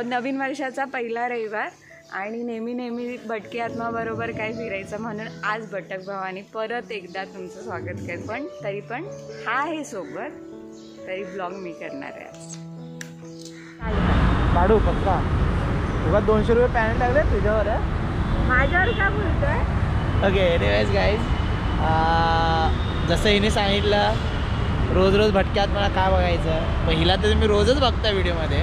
नवीन वर्षाचा पहिला रविवार आणि नेहमी भटकी आत्माबरोबर काय फिरायचं म्हणून आज भटक भवानी परत एकदा तुमचं स्वागत कर. पण तरी पण हा आहे सोबत, तरी ब्लॉग मी करणार आहे आज. काढू पक्का. तुला 200 रुपये पॅन लागले तुझ्यावर आहे, माझ्यावर का बोलतोय? ओके. एनिवेज गाईज, जसं हिने सांगितलं रोज रोज भटक्यात मला काय बघायचं, पहिला तर तुम्ही रोजच बघता व्हिडिओमध्ये.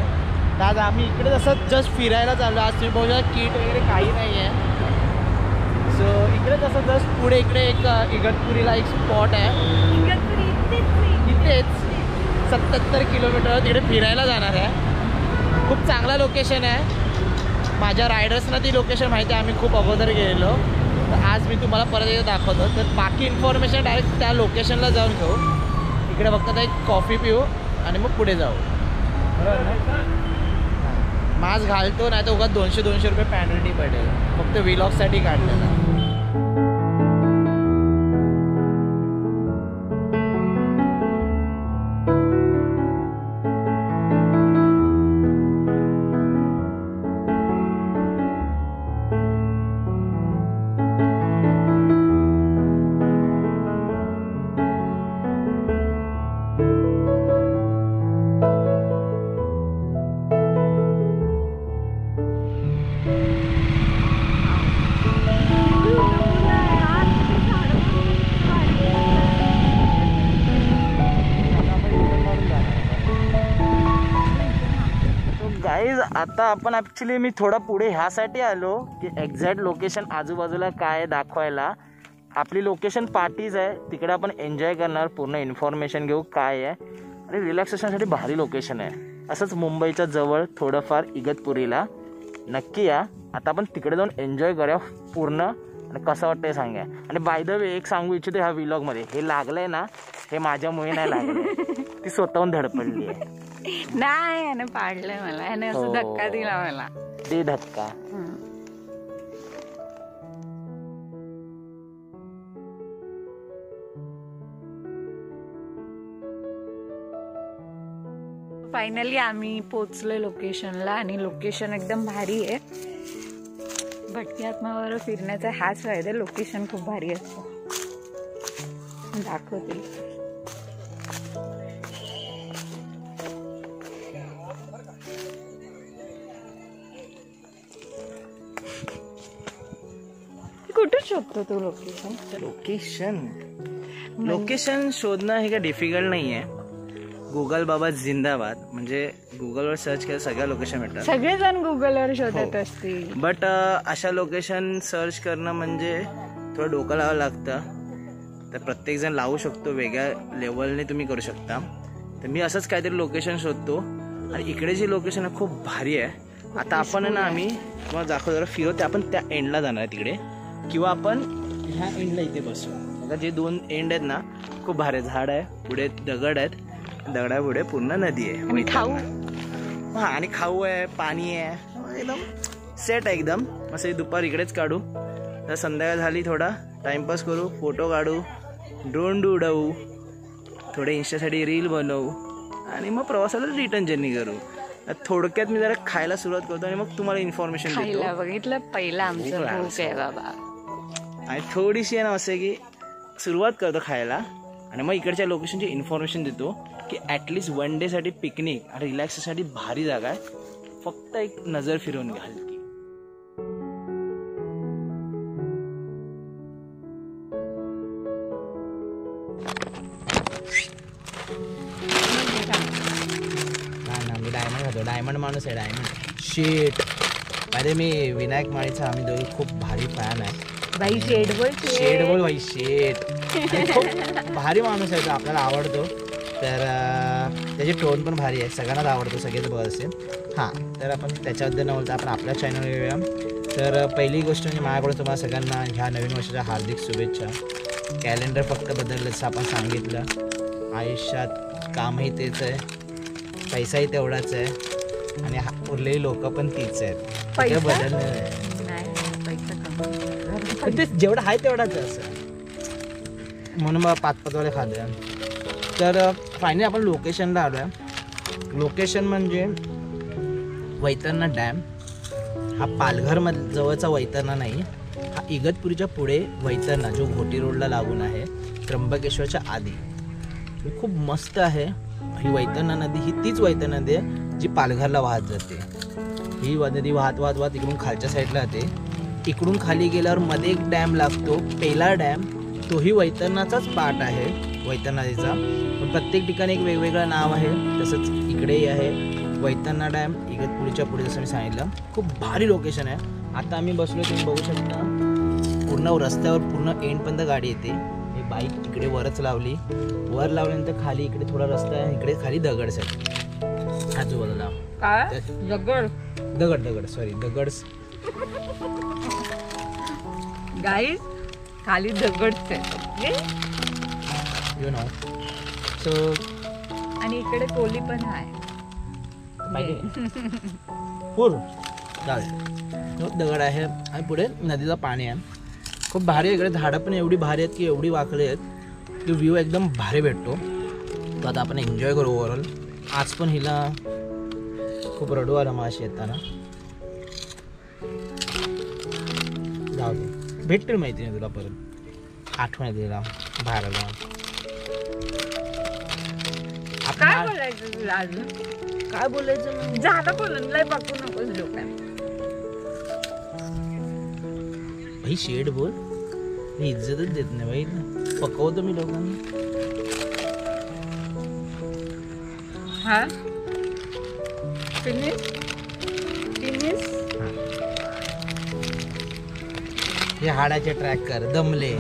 तर आज आम्ही इकडे जसं जस्ट फिरायला चाललो. आज तुम्ही बघू शकता किट वगैरे काही नाही आहे. सो इकडे कसं जस्ट पुढे इकडे एक इगतपुरीला एक स्पॉट आहे. इगतपुरी इथेच 77 किलोमीटर तिकडे फिरायला जाणार आहे. खूप चांगला लोकेशन आहे. माझ्या रायडर्सना ती लोकेशन माहिती आहे, आम्ही खूप अगोदर गेलेलो. तर आज मी तुम्हाला परत एकदा दाखवतो. तर बाकी इन्फॉर्मेशन डायरेक्ट त्या लोकेशनला जाऊन घेऊ. इकडे फक्त एक कॉफी पिऊ आणि मग पुढे जाऊ. बरोबर ना? मास्क घालतो नाही तर उगाच 200 रुपये पेनल्टी पडेल, फक्त व्लॉगसाठी काढलेला. गाईज आता आपण ॲक्च्युली मी थोडा पुढे ह्यासाठी आलो की एक्झॅक्ट लोकेशन आजूबाजूला काय आहे दाखवायला. आपली लोकेशन पार्टीज आहे, तिकडे आपण एन्जॉय करणार, पूर्ण इन्फॉर्मेशन घेऊ काय आहे. आणि रिलॅक्सेशनसाठी भारी लोकेशन आहे. असंच मुंबईच्या जवळ थोडंफार इगतपुरीला नक्की या. आता आपण तिकडे जाऊन एन्जॉय करूया पूर्ण आणि कसं वाटतंय सांगा. आणि बाय द वे एक सांगू इच्छितो ह्या व्लॉगमध्ये, हे लागलंय ना हे माझ्यामुळे नाही लागलं, ती स्वतःहून धडपडली आहे. नाही याने पाडलंय मला, याने असं धक्का दिला मला. दे धक्का. फायनली आम्ही पोचलोय लोकेशनला आणि लोकेशन एकदम भारी आहे. भटकी आत्मावर फिरण्याचा हाच फायदा, लोकेशन खूप भारी असतं. दाखवते. कुठे शोधतो तू लोकेशन? लोकेशन शोधणं हे काय डिफिकल्ट नाही आहे. गुगल बाबा जिंदाबाद, म्हणजे गुगलवर सर्च केलं सगळ्या लोकेशन भेटतात. सगळेजण गुगलवर शोधत असतील. बट अशा लोकेशन सर्च करणं म्हणजे थोडं डोकं लावावं लागतं. तर प्रत्येकजण लावू शकतो, वेगळ्या लेवलने तुम्ही करू शकता. तर मी असंच काहीतरी लोकेशन शोधतो आणि इकडे जी लोकेशन आहे खूप भारी आहे. आता आपण ना आम्ही तुम्हाला दाखवतो जरा फिरवते. आपण त्या एंडला जाणार आहे तिकडे, किंवा आपण ह्या एंडला इथे बसू. आता जे 2 एंड आहेत ना खूप भारी, झाड आहे, पुढे दगड आहेत, दगडापुढे पूर्ण नदी आहे. हा, आणि खाऊ आहे, पाणी आहे, एकदम सेट आहे एकदम. असं दुपार इकडेच काढू. तर संध्याकाळ झाली थोडा टाइमपास करू, फोटो काढू, ड्रोन उडवू, थोडे इंस्टासाठी रील बनवू आणि मग प्रवासाला रिटर्न जर्नी करू. थोडक्यात मी जरा खायला सुरुवात करतो आणि मग तुम्हाला इन्फॉर्मेशन देतो. बघितलं पहिला आमचं भूक आहे बाबा. आणि थोडीशी आहे ना असं की सुरुवात करतो खायला आणि मग इकडच्या लोकेशनची इन्फॉर्मेशन देतो की ॲटलिस्ट 1 डेसाठी पिकनिक आणि रिलॅक्सेशनसाठी भारी जागा आहे. फक्त एक नजर फिरवून घ्या हलकी. मी डायमंड खातो, डायमंड माणूस आहे. डायमंड शेट अरे मी विनायक माळीचा, आम्ही दोघे खूप भारी फॅन आहे. भाई शेड बोल भाई शेट. खूप भारी माणूस आहे तो, आपल्याला आवडतो. तर त्याची टोन पण भारी आहे, सगळ्यांनाच आवडतो, सगळेच बघत असेल. हां, तर आपण त्याच्याबद्दल न बोलता आपण आपल्या चॅनल येऊया. तर पहिली गोष्ट म्हणजे माझ्याकडून तुम्हाला सगळ्यांना ह्या नवीन वर्षाच्या हार्दिक शुभेच्छा. कॅलेंडर फक्त बदललं जसं आपण सांगितलं. आयुष्यात कामही तेच आहे, पैसाही तेवढाच आहे आणि उरलेली लोक पण तीच आहेत. बदललं ते जेवढं आहे तेवढाच आहे असं, म्हणून मग 5-5 वाले खाल्ले. तर फायनली आपण लोकेशनला आलो आहे. लोकेशन म्हणजे वैतरणा डॅम हा पालघर जवळचा वैतरणा नाही, हा इगतपुरीच्या पुढे वैतरणा जो घोटी रोडला लागून आहे, त्र्यंबकेश्वरच्या आधी. खूप मस्त आहे ही वैतरणा नदी. ही तीच वैतरणा नदी आहे जी पालघरला वाहत जाते. ही नदी वाहत वाहत वाहत इकडून खालच्या साईडला जाते. इकडून खाली गेल्यावर मध्ये एक डॅम लागतो, पेला डॅम. तोही वैतरणाचाच पार्ट आहे, वैतरणा नदीचा. पण प्रत्येक ठिकाणी एक वेगवेगळं नाव आहे. तसंच इकडेही आहे वैतरणा डॅम, इगतपुरीच्या पुढे, जसं मी सांगितलं. खूप भारी लोकेशन आहे. आता आम्ही बसलो, तुम्ही बघू शकता पूर्ण रस्त्यावर पूर्ण एंडपर्यंत गाडी येते. मी बाईक इकडे वरच लावली. वर लावल्यानंतर खाली इकडे थोडा रस्ता आहे, इकडे खाली दगड्स आहेत आजूबाजूला. काय दगड दगड दगड सॉरी दगड्स गाईज, खाली दगडच आहे यू नो. सो आणि इकडे कोली पण आहे. पूर दगड आहे आणि पुढे नदीचं पाणी आहे. खूप भारी आहे. इकडे झाडं पण एवढी भारी आहेत की एवढी वाकली आहेत की व्ह्यू एकदम भारी भेटतो. तो आता आपण एन्जॉय करू ओव्हरऑल. आज पण हिला खूप रडू आलं माशी येताना. जाऊ दे, भेटतील माहिती नाही तुला परत, आठवण येते तिला बाहेर आला. काय बोलायचं तुला अजून? काय बोलायचं? झालं बोलून, लय बघू नकोस लोकांना. भाई शेड बोल, मी इज्जतच देत नाही भाई, पकवतो मी लोकांना. हा फिनिश फिनिश. हे हाडाचे ट्रॅक कर, दमले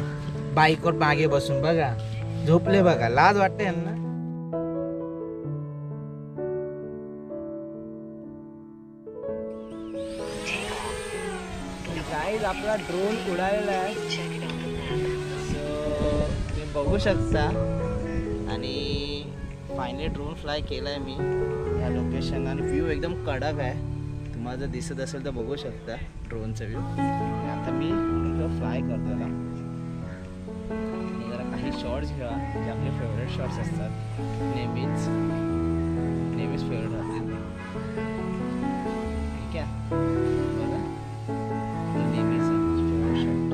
बाईकवर मागे बसून बघा, झोपले बघा, लाज वाटते यांना. गाईज आपला ड्रोन उडालेला आहे, तुम्ही बघू शकता. आणि फायनली ड्रोन फ्लाय केलाय मी या लोकेशन. आणि व्ह्यू एकदम कडक आहे, तुम्हाला जर दिसत असेल तर बघू शकता ड्रोनचा व्ह्यू. आता मी फ्लाय करतो त्याला. जरा काही शॉर्ट्स घ्या जे आपले फेवरेट शॉर्ट्स असतात, नेहमीच फेवरेट राहतील. ठीक आहे, बघा नेहमीच फेवरेट शॉर्ट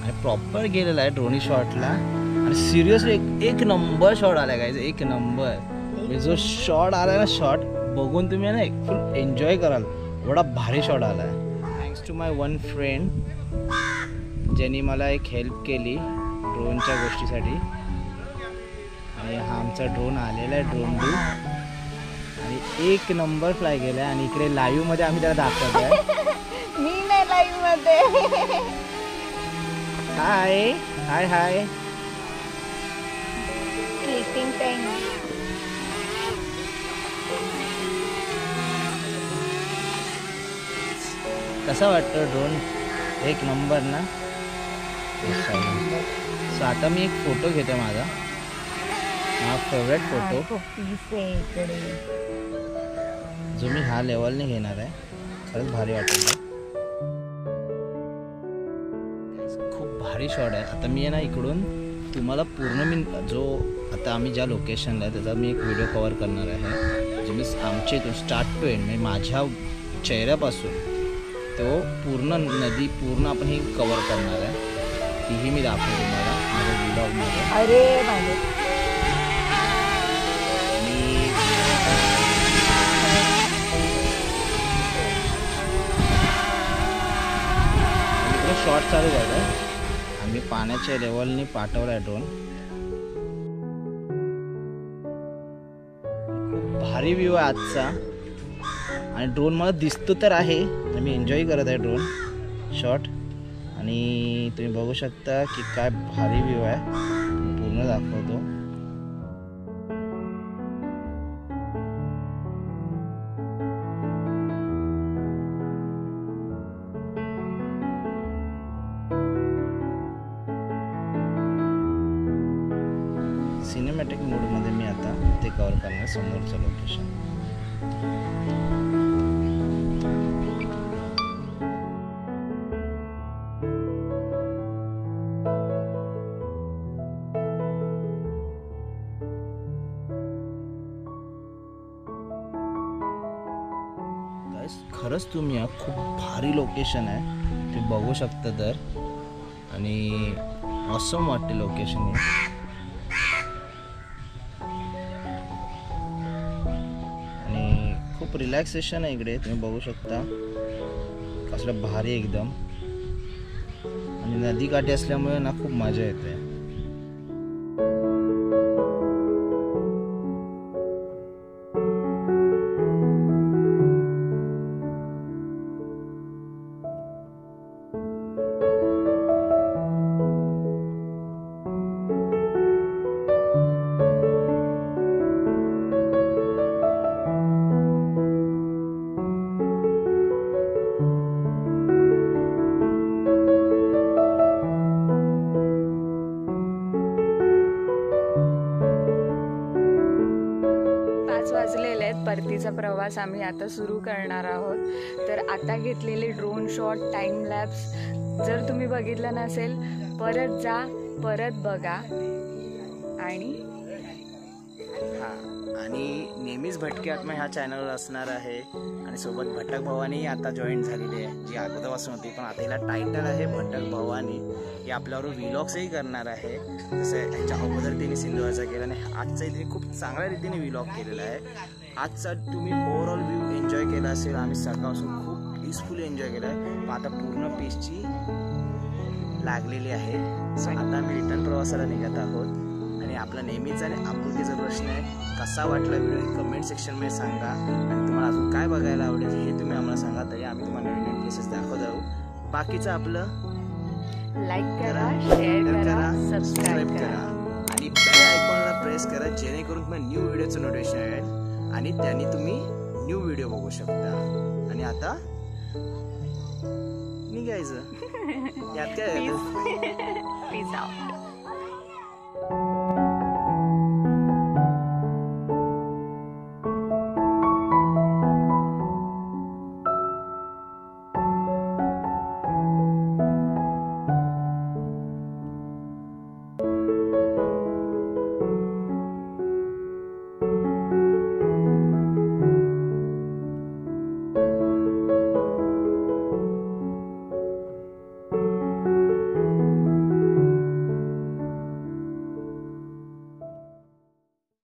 आणि प्रॉपर गेलेला आहे ड्रोनी शॉटला. आणि सिरियसली एक नंबर शॉट आला गाईज, एक नंबर. म्हणजे जो शॉट आला ना, शॉट बघून तुम्ही ना फुल एन्जॉय कराल, एवढा भारी शॉट आला आहे. Thanks to my one friend ज्यांनी मला एक हेल्प केली ड्रोनच्या गोष्टीसाठी. आणि हा आमचा ड्रोन आलेला आहे, ड्रोन डू. आणि एक नंबर फ्लाय गेला आहे. आणि इकडे लाईव्हमध्ये आम्ही त्याला दाखवतो आहे. मी नाही लाईव्ह मध्ये. Hi hi hi. Sleeping time. कसा वाटतं ड्रोन? एक नंबर ना. सो आता मी एक फोटो घेतो माझा फेवरेट फोटो, जो मी ह्या लेवलने घेणार आहे. खरंच भारी वाटेल, खूप भारी शॉट आहे. आता मी आहे ना इकडून तुम्हाला पूर्ण मी जो आता आम्ही ज्या लोकेशनला आहे त्याचा मी एक व्हिडिओ कवर करणार आहे, जे मी आमच्या इथून स्टार्ट टू एंड म्हणजे माझ्या चेहऱ्यापासून तो पूर्ण नदी पूर्ण आपण ही कवर करणार आहे. तीही मी दाखवतो तुम्हाला माझ्या व्लॉगमध्ये. अरे माझे शॉट चालू झाला. आम्ही पाण्याच्या लेवलनी पाठवला आहे ड्रोन. खूप भारी व्ह्यू आहे आजचा. आणि ड्रोन मला दिसतो तर आहे, मी एन्जॉय करत आहे ड्रोन शॉट. आणि तुम्ही बघू शकता की काय भारी व्ह्यू आहे, पूर्ण दाखवतो. सिनेमॅटिक मोडमध्ये मी आता ते कव्हर करणार समोरचं लोकेशन. खरंच तुम्ही खूप भारी लोकेशन आहे, ते बघू शकता तर. आणि ऑसम वाटते लोकेशन हे. आणि खूप रिलॅक्सेशन आहे इकडे, तुम्ही बघू शकता कसलं भारी एकदम. आणि नदी काठी असल्यामुळे ना खूप मजा येते. वाजलेले आहेत. परतीचा प्रवास आम्ही आता सुरू करणार आहोत. तर आता घेतलेले ड्रोन शॉट, टाइम लॅप्स जर तुम्ही बघितलं नसेल परत जा, परत बघा. आणि नेहमीच भटके आत्मा ह्या चॅनलवर असणार आहे. आणि सोबत भटक भवानी आता जॉईन झालेली आहे, जी अगोदरपासून होती, पण आता हिला टायटल आहे भटक भवानी. ही आपल्यावर व्लॉग्सही करणार आहे. जसं ह्याच्या अगोदर तिने सिंधुदुर्गचा केला आणि आजचाही तिने खूप चांगल्या रीतीने व्लॉग केलेला आहे. आजचा तुम्ही ओव्हरऑल व्ह्यू एन्जॉय केला असेल. आम्ही सकाळपासून खूप पीसफुली एन्जॉय केला आहे. पण आता पूर्ण पीसची लागलेली आहे. सो आता आम्ही रिटर्न प्रवासाला निघत आहोत. आणि आपला नेहमीचा आणि आपुलकीचा प्रश्न आहे, कसा वाटला व्हिडिओ कमेंट सेक्शनमध्ये सांगा. आणि तुम्हाला अजून काय बघायला आवडेल हे तुम्ही आम्हाला सांगा, तरी आम्ही तुम्हाला नवीन नवीन प्लेसेस दाखवत राहू. बाकीचं आपलं लाईक करा, शेअर करा, सबस्क्राईब करा आणि बेल आयकॉनला प्रेस करा, जेणेकरून तुम्हाला न्यू व्हिडिओचं नोटिफिकेशन येईल आणि त्यांनी तुम्ही न्यू व्हिडिओ बघू शकता. आणि आता निघायचं यात काय. Peace out.